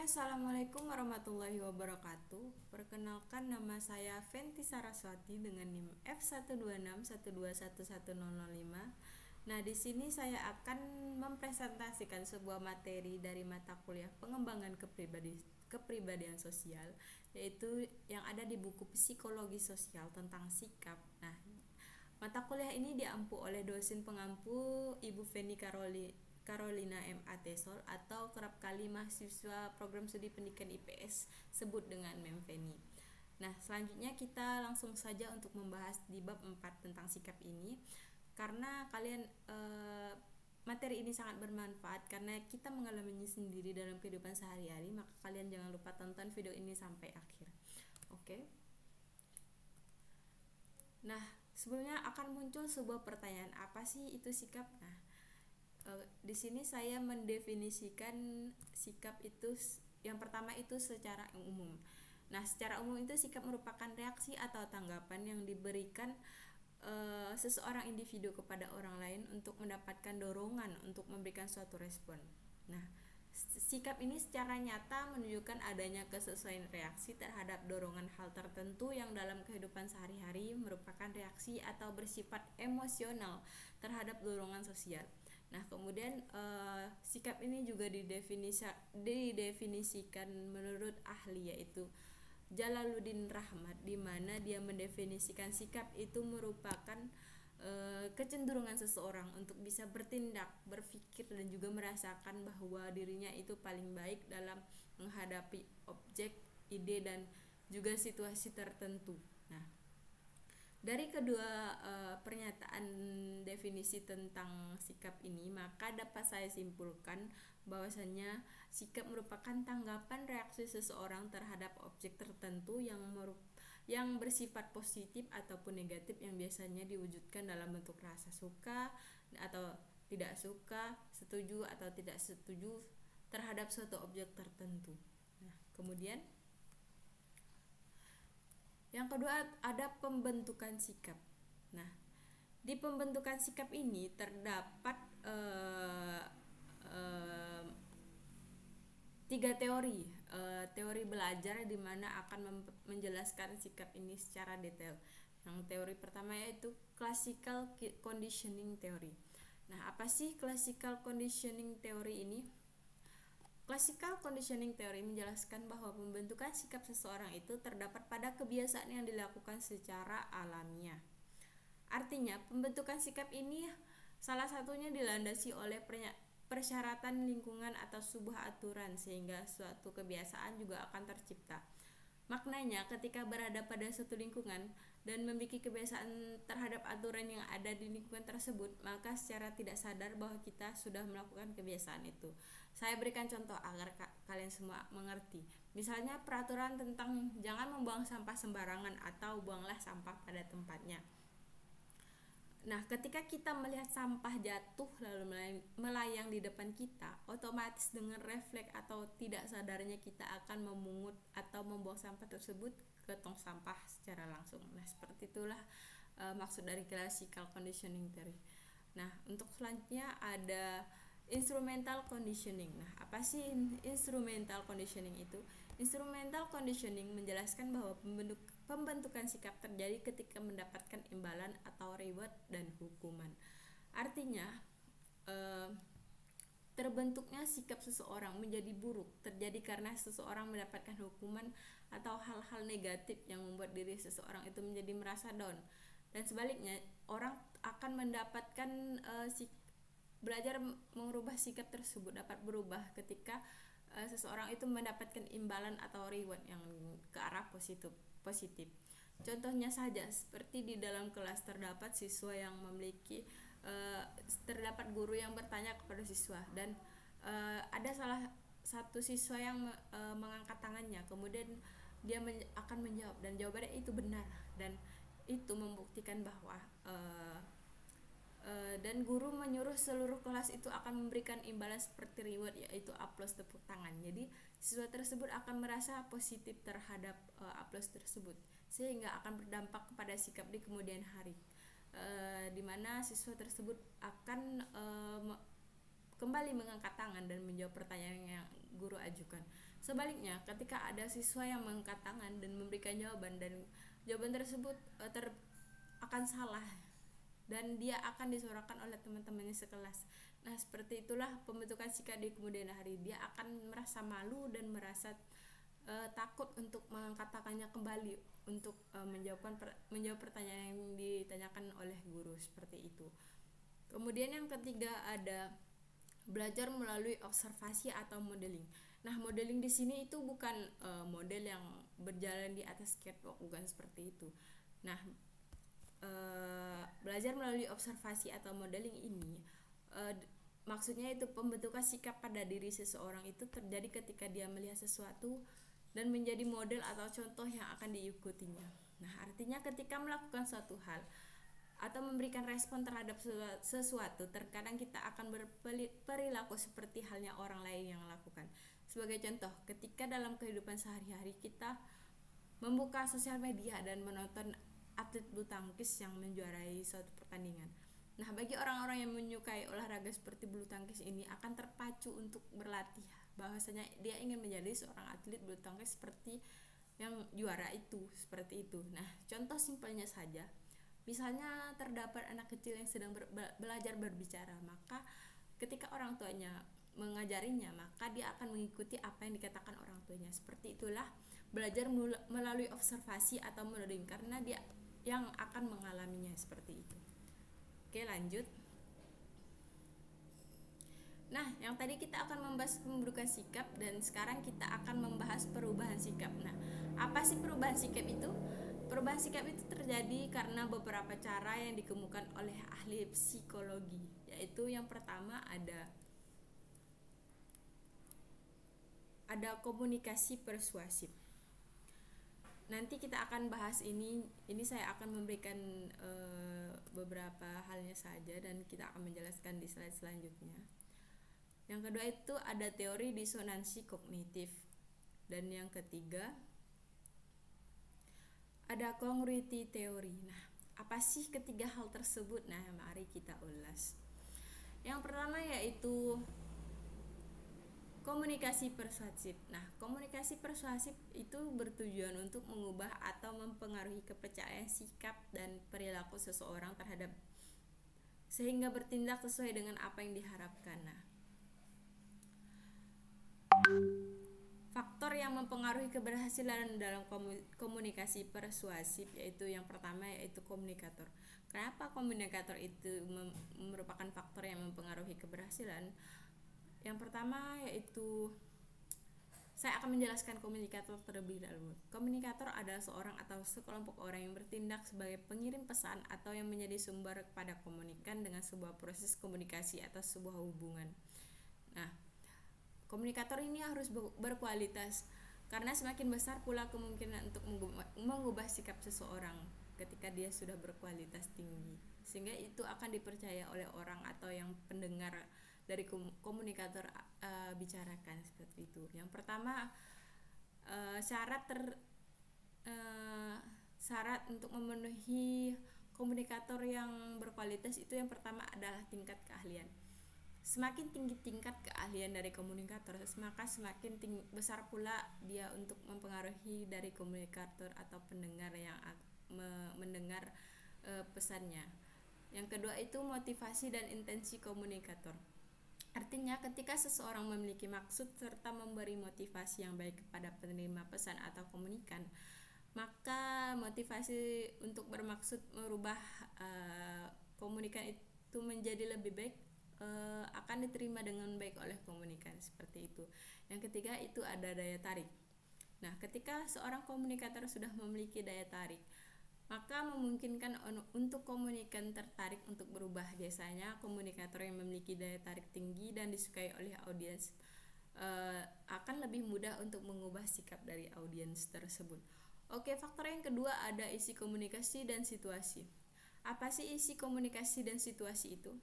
Assalamualaikum warahmatullahi wabarakatuh. Perkenalkan, nama saya Fenty Saraswati dengan NIM F126121105. Nah, di sini saya akan mempresentasikan sebuah materi dari mata kuliah pengembangan kepribadian sosial, yaitu yang ada di buku Psikologi Sosial tentang sikap. Nah, mata kuliah ini diampu oleh dosen pengampu Ibu Feni Carolina M.A. Tesol, atau kerap kali mahasiswa program studi pendidikan IPS sebut dengan Mem Feni. Nah, selanjutnya kita langsung saja untuk membahas di bab 4 tentang sikap ini. Karena materi ini sangat bermanfaat karena kita mengalaminya sendiri dalam kehidupan sehari-hari, maka kalian jangan lupa tonton video ini sampai akhir. Oke. Nah, sebelumnya akan muncul sebuah pertanyaan, apa sih itu sikap? Nah, di sini saya mendefinisikan sikap itu yang pertama itu secara umum. Nah, secara umum itu sikap merupakan reaksi atau tanggapan yang diberikan seseorang individu kepada orang lain untuk mendapatkan dorongan untuk memberikan suatu respon. Nah, sikap ini secara nyata menunjukkan adanya kesesuaian reaksi terhadap dorongan hal tertentu yang dalam kehidupan sehari-hari merupakan reaksi atau bersifat emosional terhadap dorongan sosial. Nah, kemudian sikap ini juga didefinisikan menurut ahli, yaitu Jalaluddin Rahmat, di mana dia mendefinisikan sikap itu merupakan kecenderungan seseorang untuk bisa bertindak, berpikir, dan juga merasakan bahwa dirinya itu paling baik dalam menghadapi objek, ide, dan juga situasi tertentu. Nah, dari kedua pernyataan definisi tentang sikap ini, maka dapat saya simpulkan bahwasannya sikap merupakan tanggapan reaksi seseorang terhadap objek tertentu yang bersifat positif ataupun negatif, yang biasanya diwujudkan dalam bentuk rasa suka atau tidak suka, setuju atau tidak setuju terhadap suatu objek tertentu. Nah, kemudian yang kedua ada pembentukan sikap. Nah, di pembentukan sikap ini terdapat 3 teori. Teori belajar di mana akan menjelaskan sikap ini secara detail. Yang teori pertama yaitu Classical Conditioning Theory. Nah, apa sih Classical Conditioning Theory ini? Classical Conditioning Theory menjelaskan bahwa pembentukan sikap seseorang itu terdapat pada kebiasaan yang dilakukan secara alamiah. Artinya, pembentukan sikap ini salah satunya dilandasi oleh persyaratan lingkungan atau sebuah aturan, sehingga suatu kebiasaan juga akan tercipta. Maknanya, ketika berada pada suatu lingkungan dan memiliki kebiasaan terhadap aturan yang ada di lingkungan tersebut, maka secara tidak sadar bahwa kita sudah melakukan kebiasaan itu. Saya berikan contoh agar kalian semua mengerti. Misalnya peraturan tentang jangan membuang sampah sembarangan atau buanglah sampah pada tempatnya. Nah, ketika kita melihat sampah jatuh lalu melayang di depan kita, otomatis dengan refleks atau tidak sadarnya kita akan memungut atau membuang sampah tersebut ke tong sampah secara langsung. Nah, seperti itulah maksud dari Classical Conditioning Theory. Nah, untuk selanjutnya ada Instrumental Conditioning. Nah, apa sih Instrumental Conditioning itu? Instrumental Conditioning menjelaskan bahwa pembentukan sikap terjadi ketika mendapatkan imbalan atau reward dan hukuman. Artinya, terbentuknya sikap seseorang menjadi buruk terjadi karena seseorang mendapatkan hukuman atau hal-hal negatif yang membuat diri seseorang itu menjadi merasa down. Dan sebaliknya, orang akan mendapatkan belajar merubah sikap tersebut dapat berubah ketika seseorang itu mendapatkan imbalan atau reward yang ke arah positif. Contohnya saja seperti di dalam kelas terdapat siswa yang terdapat guru yang bertanya kepada siswa, dan ada salah satu siswa yang mengangkat tangannya, kemudian dia akan menjawab dan jawabannya itu benar, dan itu membuktikan bahwa dan guru menyuruh seluruh kelas itu akan memberikan imbalan seperti reward, yaitu aplaus, tepuk tangan. Jadi siswa tersebut akan merasa positif terhadap aplaus tersebut, sehingga akan berdampak kepada sikap di kemudian hari, di mana siswa tersebut akan kembali mengangkat tangan dan menjawab pertanyaan yang guru ajukan. Sebaliknya, ketika ada siswa yang mengangkat tangan dan memberikan jawaban dan jawaban tersebut akan salah dan dia akan disuarakan oleh teman-temannya sekelas. Nah, seperti itulah pembentukan sikap di kemudian hari. Dia akan merasa malu dan merasa takut untuk mengangkat tangannya kembali untuk menjawab pertanyaan yang ditanyakan oleh guru, seperti itu. Kemudian yang ketiga ada belajar melalui observasi atau modeling. Nah, modeling di sini itu bukan model yang berjalan di atas catwalk, bukan seperti itu. Nah, belajar melalui observasi atau modeling ini maksudnya itu pembentukan sikap pada diri seseorang itu terjadi ketika dia melihat sesuatu dan menjadi model atau contoh yang akan diikutinya. Nah, artinya ketika melakukan suatu hal atau memberikan respon terhadap sesuatu, terkadang kita akan berperilaku seperti halnya orang lain yang lakukan. Sebagai contoh, ketika dalam kehidupan sehari-hari kita membuka sosial media dan menonton atlet bulu tangkis yang menjuarai suatu pertandingan. Nah, bagi orang-orang yang menyukai olahraga seperti bulu tangkis ini akan terpacu untuk berlatih, bahwasanya dia ingin menjadi seorang atlet bulu tangkis seperti yang juara itu, seperti itu. Nah, contoh simpelnya saja, misalnya terdapat anak kecil yang sedang belajar berbicara, maka ketika orang tuanya mengajarinya, maka dia akan mengikuti apa yang dikatakan orang tuanya. Seperti itulah belajar melalui observasi atau modeling, karena dia yang akan mengalaminya, seperti itu. Oke, lanjut. Nah, yang tadi kita akan membahas pembentukan sikap dan sekarang kita akan membahas perubahan sikap. Nah, apa sih perubahan sikap itu? Perubahan sikap itu terjadi karena beberapa cara yang dikemukakan oleh ahli psikologi, yaitu yang pertama ada komunikasi persuasif. Nanti kita akan bahas ini saya akan memberikan beberapa halnya saja dan kita akan menjelaskan di slide selanjutnya. Yang kedua itu ada teori disonansi kognitif, dan yang ketiga ada congruity teori. Nah, apa sih ketiga hal tersebut? Nah, mari kita ulas. Yang pertama yaitu komunikasi persuasif. Nah, komunikasi persuasif itu bertujuan untuk mengubah atau mempengaruhi kepercayaan, sikap, dan perilaku seseorang terhadap sehingga bertindak sesuai dengan apa yang diharapkan. Nah, faktor yang mempengaruhi keberhasilan dalam komunikasi persuasif yaitu yang pertama yaitu komunikator. Kenapa komunikator itu merupakan faktor yang mempengaruhi keberhasilan? Yang pertama yaitu saya akan menjelaskan komunikator terlebih dahulu. Komunikator adalah seorang atau sekelompok orang yang bertindak sebagai pengirim pesan atau yang menjadi sumber kepada komunikan dengan sebuah proses komunikasi atau sebuah hubungan. Nah, komunikator ini harus berkualitas karena semakin besar pula kemungkinan untuk mengubah sikap seseorang ketika dia sudah berkualitas tinggi, sehingga itu akan dipercaya oleh orang atau yang pendengar dari komunikator bicarakan, seperti itu. Yang pertama syarat untuk memenuhi komunikator yang berkualitas itu yang pertama adalah tingkat keahlian. Semakin tinggi tingkat keahlian dari komunikator, maka semakin besar pula dia untuk mempengaruhi dari komunikator atau pendengar yang mendengar pesannya. Yang kedua itu motivasi dan intensi komunikator. Artinya ketika seseorang memiliki maksud serta memberi motivasi yang baik kepada penerima pesan atau komunikan, maka motivasi untuk bermaksud merubah komunikan itu menjadi lebih baik akan diterima dengan baik oleh komunikan, seperti itu. Yang ketiga itu ada daya tarik. Nah, ketika seorang komunikator sudah memiliki daya tarik, maka memungkinkan untuk komunikan tertarik untuk berubah. Biasanya komunikator yang memiliki daya tarik tinggi dan disukai oleh audiens akan lebih mudah untuk mengubah sikap dari audiens tersebut. Oke, faktor yang kedua ada isi komunikasi dan situasi. Apa sih isi komunikasi dan situasi itu?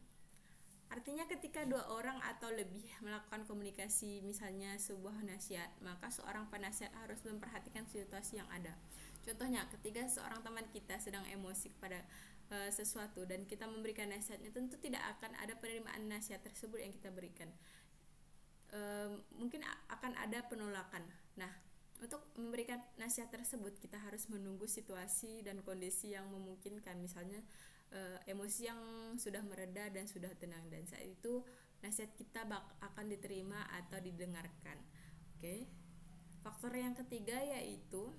Artinya ketika dua orang atau lebih melakukan komunikasi, misalnya sebuah nasihat, maka seorang penasihat harus memperhatikan situasi yang ada. Contohnya, ketika seorang teman kita sedang emosi pada sesuatu dan kita memberikan nasihatnya, tentu tidak akan ada penerimaan nasihat tersebut yang kita berikan. mungkin akan ada penolakan. Nah, untuk memberikan nasihat tersebut kita harus menunggu situasi dan kondisi yang memungkinkan, misalnya emosi yang sudah mereda dan sudah tenang, dan saat itu nasihat kita akan diterima atau didengarkan. Oke. Faktor yang ketiga yaitu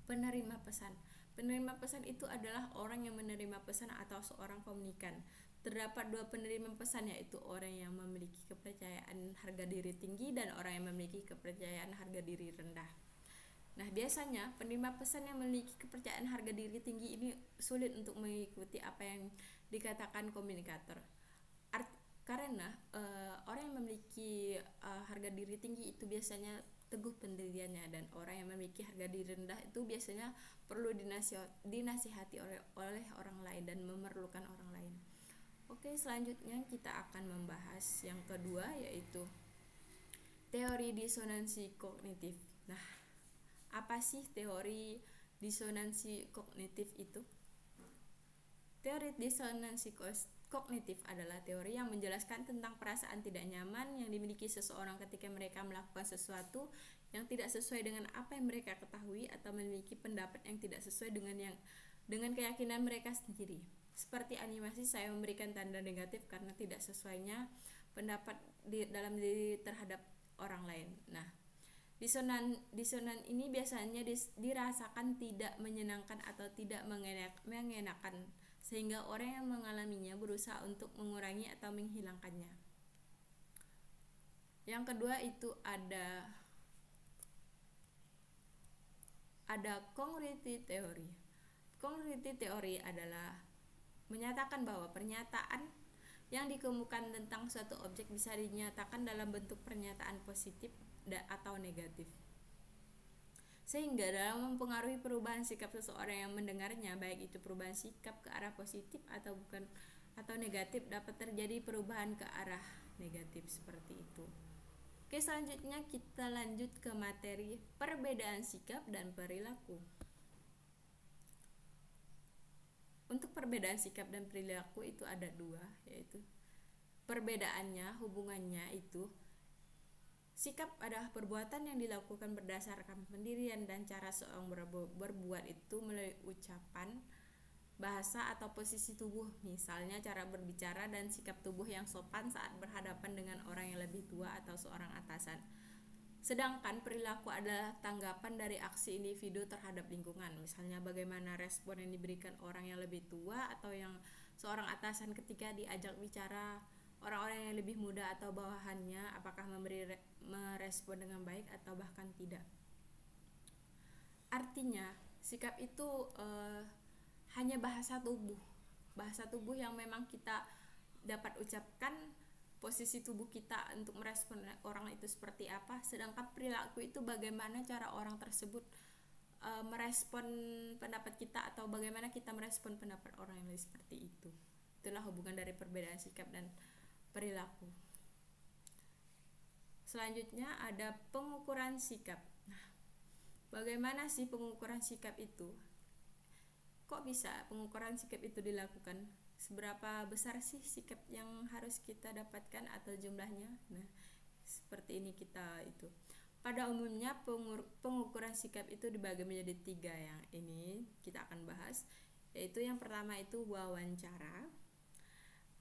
penerima pesan. Penerima pesan itu adalah orang yang menerima pesan atau seorang komunikan. Terdapat dua penerima pesan, yaitu orang yang memiliki kepercayaan harga diri tinggi dan orang yang memiliki kepercayaan harga diri rendah. Nah, biasanya penerima pesan yang memiliki kepercayaan harga diri tinggi ini sulit untuk mengikuti apa yang dikatakan komunikator. Karena orang yang memiliki harga diri tinggi itu biasanya teguh pendiriannya, dan orang yang memiliki harga diri rendah itu biasanya perlu dinasihati oleh orang lain dan memerlukan orang lain. Oke, selanjutnya kita akan membahas yang kedua, yaitu teori disonansi kognitif. Nah, apa sih teori disonansi kognitif itu? Teori disonansi kognitif adalah teori yang menjelaskan tentang perasaan tidak nyaman yang dimiliki seseorang ketika mereka melakukan sesuatu yang tidak sesuai dengan apa yang mereka ketahui, atau memiliki pendapat yang tidak sesuai dengan keyakinan mereka sendiri. Seperti animasi, saya memberikan tanda negatif karena tidak sesuainya pendapat dalam diri terhadap orang lain. Nah, disonan ini biasanya dirasakan tidak menyenangkan atau tidak mengenakan, sehingga orang yang mengalaminya berusaha untuk mengurangi atau menghilangkannya. Yang kedua itu ada congruity theory. Congruity theory adalah menyatakan bahwa pernyataan yang dikemukakan tentang suatu objek bisa dinyatakan dalam bentuk pernyataan positif atau negatif, sehingga dalam mempengaruhi perubahan sikap seseorang yang mendengarnya, baik itu perubahan sikap ke arah positif atau negatif, dapat terjadi perubahan ke arah negatif seperti itu. Oke, selanjutnya kita lanjut ke materi perbedaan sikap dan perilaku. Untuk perbedaan sikap dan perilaku itu ada dua, yaitu perbedaannya, hubungannya itu sikap adalah perbuatan yang dilakukan berdasarkan pendirian dan cara seorang berbuat itu melalui ucapan, bahasa, atau posisi tubuh, misalnya cara berbicara dan sikap tubuh yang sopan saat berhadapan dengan orang yang lebih tua atau seorang atasan. Sedangkan perilaku adalah tanggapan dari aksi individu terhadap lingkungan, misalnya bagaimana respon yang diberikan orang yang lebih tua atau yang seorang atasan ketika diajak bicara orang-orang yang lebih muda atau bawahannya, apakah merespon dengan baik atau bahkan tidak. Artinya, sikap itu hanya bahasa tubuh yang memang kita dapat ucapkan, posisi tubuh kita untuk merespon orang itu seperti apa, sedangkan perilaku itu bagaimana cara orang tersebut merespon pendapat kita atau bagaimana kita merespon pendapat orang yang lain, seperti itu. Itulah hubungan dari perbedaan sikap dan perilaku. Selanjutnya ada pengukuran sikap. Nah, bagaimana sih pengukuran sikap itu? Kok bisa pengukuran sikap itu dilakukan? Seberapa besar sih sikap yang harus kita dapatkan atau jumlahnya? Nah, seperti ini kita itu. Pada umumnya pengukuran sikap itu dibagi menjadi 3, yang ini kita akan bahas, yaitu yang pertama itu wawancara,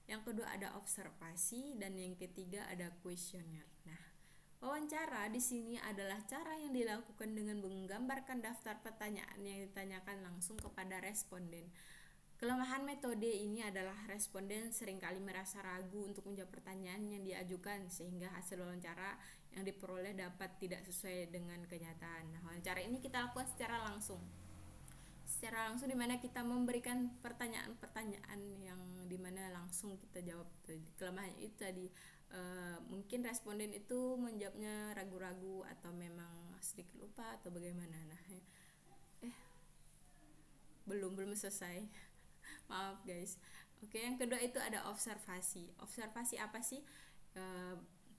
yang kedua ada observasi, dan yang ketiga ada kuesioner. Nah, wawancara di sini adalah cara yang dilakukan dengan menggambarkan daftar pertanyaan yang ditanyakan langsung kepada responden. Kelemahan metode ini adalah responden seringkali merasa ragu untuk menjawab pertanyaan yang diajukan, sehingga hasil wawancara yang diperoleh dapat tidak sesuai dengan kenyataan. Nah, wawancara ini kita lakukan secara langsung di mana kita memberikan pertanyaan-pertanyaan yang dimana langsung kita jawab. Kelemahannya itu tadi mungkin responden itu menjawabnya ragu-ragu atau memang sedikit lupa atau bagaimana. Nah, belum selesai. Maaf guys. Oke, yang kedua itu ada observasi. Observasi apa sih?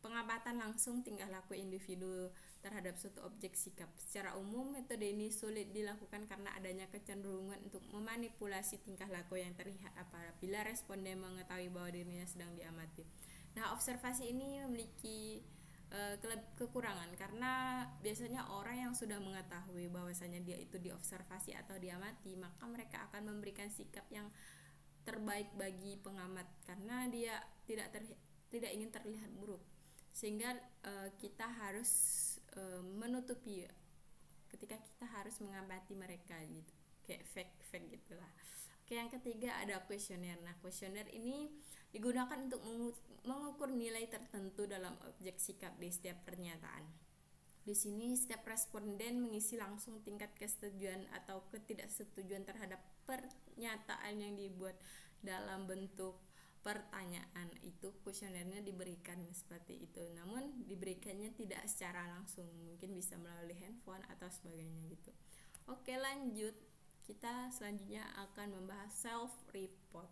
Pengamatan langsung tingkah laku individu terhadap suatu objek sikap. Secara umum, metode ini sulit dilakukan karena adanya kecenderungan untuk memanipulasi tingkah laku yang terlihat apabila responden mengetahui bahwa dirinya sedang diamati. Nah, observasi ini memiliki kekurangan, karena biasanya orang yang sudah mengetahui bahwasanya dia itu diobservasi atau diamati, maka mereka akan memberikan sikap yang terbaik bagi pengamat karena dia tidak ingin terlihat buruk, sehingga kita harus menutupi ketika kita harus mengamati mereka gitu, kayak fake gitulah. Oke, yang ketiga ada kuesioner. Nah, kuesioner ini digunakan untuk mengukur nilai tertentu dalam objek sikap di setiap pernyataan. Di sini setiap responden mengisi langsung tingkat kesetujuan atau ketidaksetujuan terhadap pernyataan yang dibuat dalam bentuk pertanyaan. Itu kuesionernya diberikan seperti itu, namun diberikannya tidak secara langsung, mungkin bisa melalui handphone atau sebagainya gitu. Oke, lanjut. Kita selanjutnya akan membahas self report.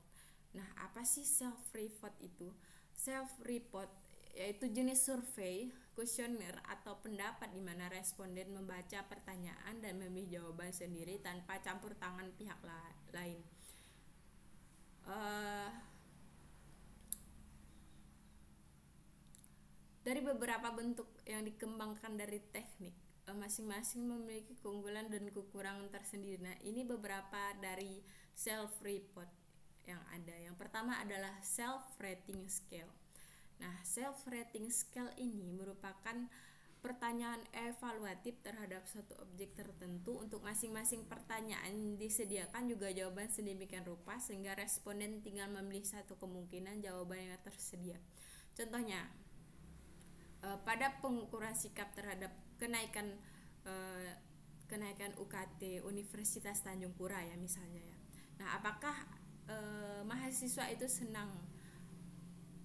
Nah, apa sih self report itu? Self report yaitu jenis survei, kuesioner atau pendapat di mana responden membaca pertanyaan dan memilih jawaban sendiri tanpa campur tangan pihak lain. Dari beberapa bentuk yang dikembangkan dari teknik, masing-masing memiliki keunggulan dan kekurangan tersendiri. Nah, ini beberapa dari self report yang ada. Yang pertama adalah self rating scale. Nah, self rating scale ini merupakan pertanyaan evaluatif terhadap suatu objek tertentu. Untuk masing-masing pertanyaan disediakan juga jawaban sedemikian rupa sehingga responden tinggal memilih satu kemungkinan jawaban yang tersedia. Contohnya, pada pengukuran sikap terhadap kenaikan UKT Universitas Tanjung Pura ya misalnya ya. Nah, apakah mahasiswa itu senang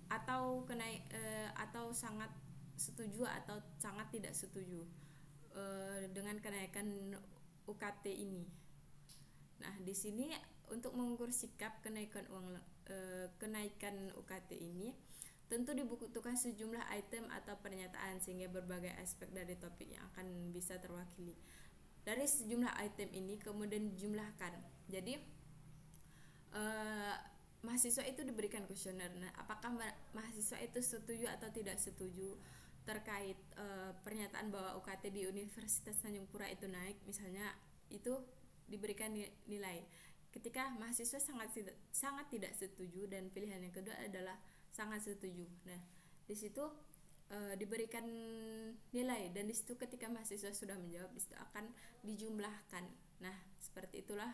atau atau sangat setuju atau sangat tidak setuju dengan kenaikan UKT ini. Nah, di sini untuk mengukur sikap kenaikan UKT ini tentu dibutuhkan sejumlah item atau pernyataan sehingga berbagai aspek dari topik yang akan bisa terwakili. Dari sejumlah item ini kemudian dijumlahkan. Jadi mahasiswa itu diberikan kuesioner. Nah, apakah mahasiswa itu setuju atau tidak setuju terkait pernyataan bahwa UKT di Universitas Tanjung Pura itu naik misalnya, itu diberikan nilai. Ketika mahasiswa sangat tidak setuju dan pilihan yang kedua adalah sangat setuju. Nah, di situ diberikan nilai, dan di situ ketika mahasiswa sudah menjawab, di situ akan dijumlahkan. Nah, seperti itulah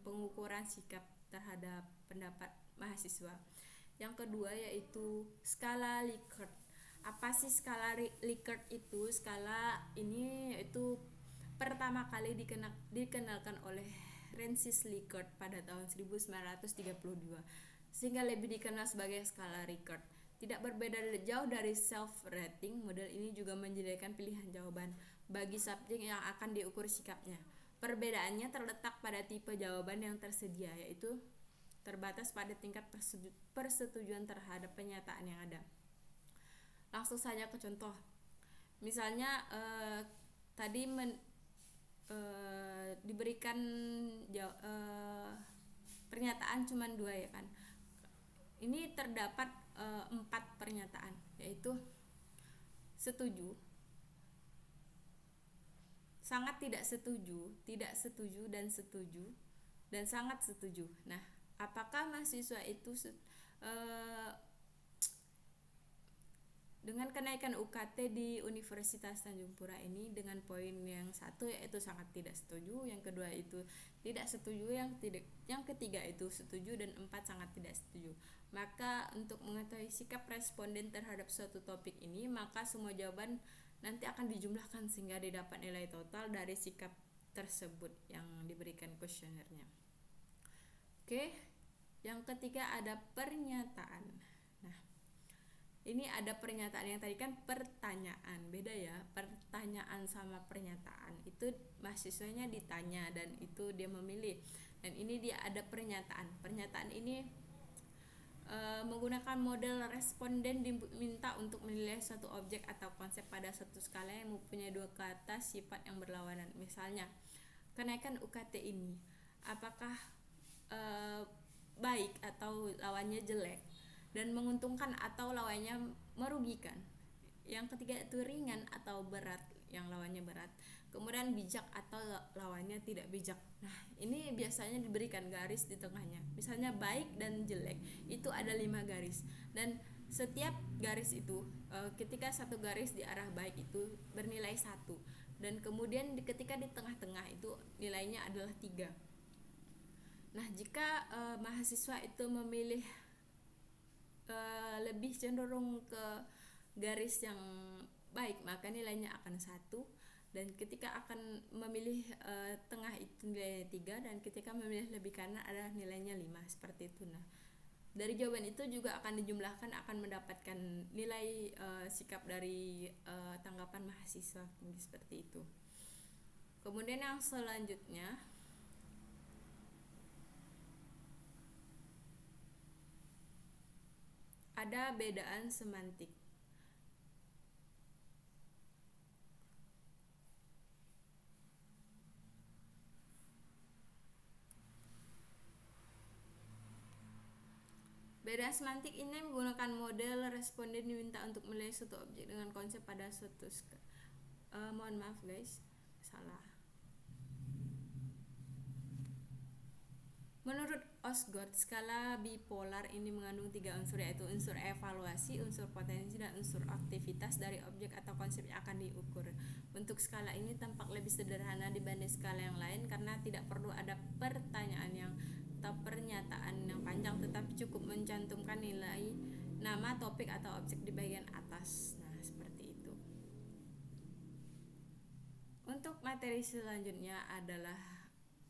pengukuran sikap terhadap pendapat mahasiswa. Yang kedua yaitu skala Likert. Apa sih skala Likert itu? Skala ini yaitu pertama kali dikenalkan oleh Francis Likert pada tahun 1932. Sehingga lebih dikenal sebagai skala Likert. Tidak berbeda jauh dari self-rating, model ini juga menyediakan pilihan jawaban bagi subjek yang akan diukur sikapnya. Perbedaannya terletak pada tipe jawaban yang tersedia, yaitu terbatas pada tingkat persetujuan terhadap pernyataan yang ada. Langsung saja ke contoh. Misalnya tadi diberikan pernyataan cuma 2 ya kan. Ini terdapat 4 pernyataan, yaitu setuju, sangat tidak setuju, dan sangat setuju. Nah, apakah mahasiswa itu dengan kenaikan UKT di Universitas Tanjung Pura ini dengan poin yang satu yaitu sangat tidak setuju, yang kedua itu tidak setuju, yang ketiga itu setuju, dan 4 sangat tidak setuju. Maka untuk mengetahui sikap responden terhadap suatu topik ini, maka semua jawaban nanti akan dijumlahkan sehingga didapat nilai total dari sikap tersebut yang diberikan kuesionernya. Oke, yang ketiga ada pernyataan. Nah, ini ada pernyataan, yang tadi kan pertanyaan, beda ya. Pertanyaan sama pernyataan itu mahasiswanya ditanya dan itu dia memilih. Dan ini dia ada pernyataan. Pernyataan ini menggunakan model responden diminta untuk menilai suatu objek atau konsep pada satu skala yang mempunyai 2 kata sifat yang berlawanan. Misalnya, kenaikan UKT ini apakah baik atau lawannya jelek, dan menguntungkan atau lawannya merugikan. Yang ketiga itu ringan atau berat, yang lawannya berat. Kemudian bijak atau lawannya tidak bijak. Nah, ini biasanya diberikan garis di tengahnya. Misalnya baik dan jelek, itu ada 5 garis. Dan setiap garis itu, ketika satu garis di arah baik itu bernilai 1. Dan kemudian ketika di tengah-tengah itu nilainya adalah 3. Nah, jika mahasiswa itu memilih lebih cenderung ke garis yang baik, maka nilainya akan 1. Dan ketika akan memilih tengah itu nilainya 3, dan ketika memilih lebih kanan adalah nilainya 5, seperti itu. Nah, dari jawaban itu juga akan dijumlahkan, akan mendapatkan nilai sikap dari tanggapan mahasiswa, seperti itu. Kemudian yang selanjutnya ada bedaan semantik. Bedaan semantik ini menggunakan model responden diminta untuk menilai suatu objek dengan konsep pada suatu mohon maaf guys, salah. Menurut Osgood, skala bipolar ini mengandung 3 unsur, yaitu unsur evaluasi, unsur potensi, dan unsur aktivitas dari objek atau konsep yang akan diukur. Bentuk skala ini tampak lebih sederhana dibanding skala yang lain karena tidak perlu ada pertanyaan yang atau pernyataan yang panjang, tetapi cukup mencantumkan nilai, nama, topik, atau objek di bagian atas. Nah, seperti itu. Untuk materi selanjutnya adalah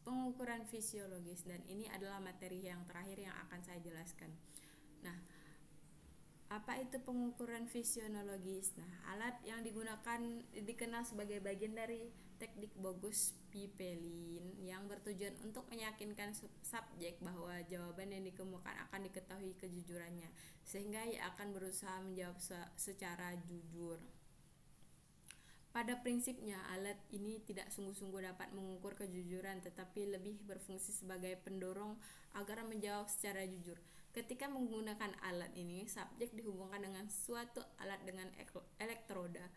pengukuran fisiologis, dan ini adalah materi yang terakhir yang akan saya jelaskan. Nah, apa itu pengukuran fisiologis? Nah, alat yang digunakan dikenal sebagai bagian dari teknik Bogus-Pipelin yang bertujuan untuk meyakinkan subjek bahwa jawaban yang dikemukakan akan diketahui kejujurannya, sehingga ia akan berusaha menjawab secara jujur. Pada prinsipnya, alat ini tidak sungguh-sungguh dapat mengukur kejujuran, tetapi lebih berfungsi sebagai pendorong agar menjawab secara jujur. Ketika menggunakan alat ini, subjek dihubungkan dengan suatu alat dengan elektroda,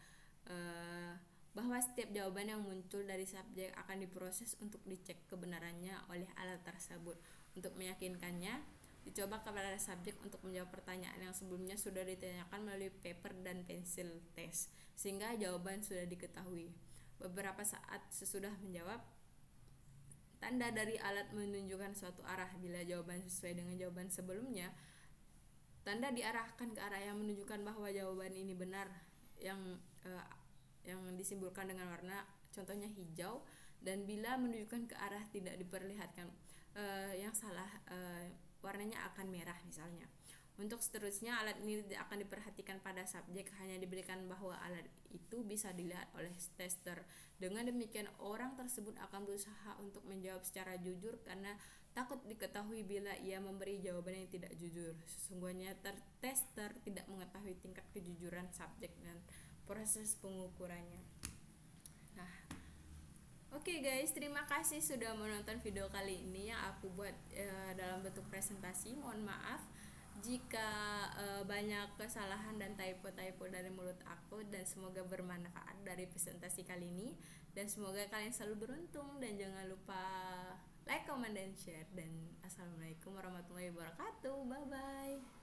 bahwa setiap jawaban yang muncul dari subjek akan diproses untuk dicek kebenarannya oleh alat tersebut. Untuk meyakinkannya, dicoba kepada subjek untuk menjawab pertanyaan yang sebelumnya sudah ditanyakan melalui paper dan pensil test, sehingga jawaban sudah diketahui. Beberapa saat sesudah menjawab, tanda dari alat menunjukkan suatu arah. Bila jawaban sesuai dengan jawaban sebelumnya, tanda diarahkan ke arah yang menunjukkan bahwa jawaban ini benar, yang disimbolkan dengan warna, contohnya hijau. Dan bila menunjukkan ke arah tidak diperlihatkan yang salah, warnanya akan merah misalnya. Untuk seterusnya, alat ini tidak akan diperhatikan pada subjek, hanya diberikan bahwa alat itu bisa dilihat oleh tester. Dengan demikian, orang tersebut akan berusaha untuk menjawab secara jujur karena takut diketahui bila ia memberi jawaban yang tidak jujur. Sesungguhnya, tester tidak mengetahui tingkat kejujuran subjek dan proses pengukurannya. Nah, oke guys, terima kasih sudah menonton video kali ini yang aku buat dalam bentuk presentasi. Mohon maaf jika banyak kesalahan dan typo-typo dari mulut aku, dan semoga bermanfaat dari presentasi kali ini, dan semoga kalian selalu beruntung, dan jangan lupa like, comment, dan share. Dan assalamualaikum warahmatullahi wabarakatuh. Bye bye.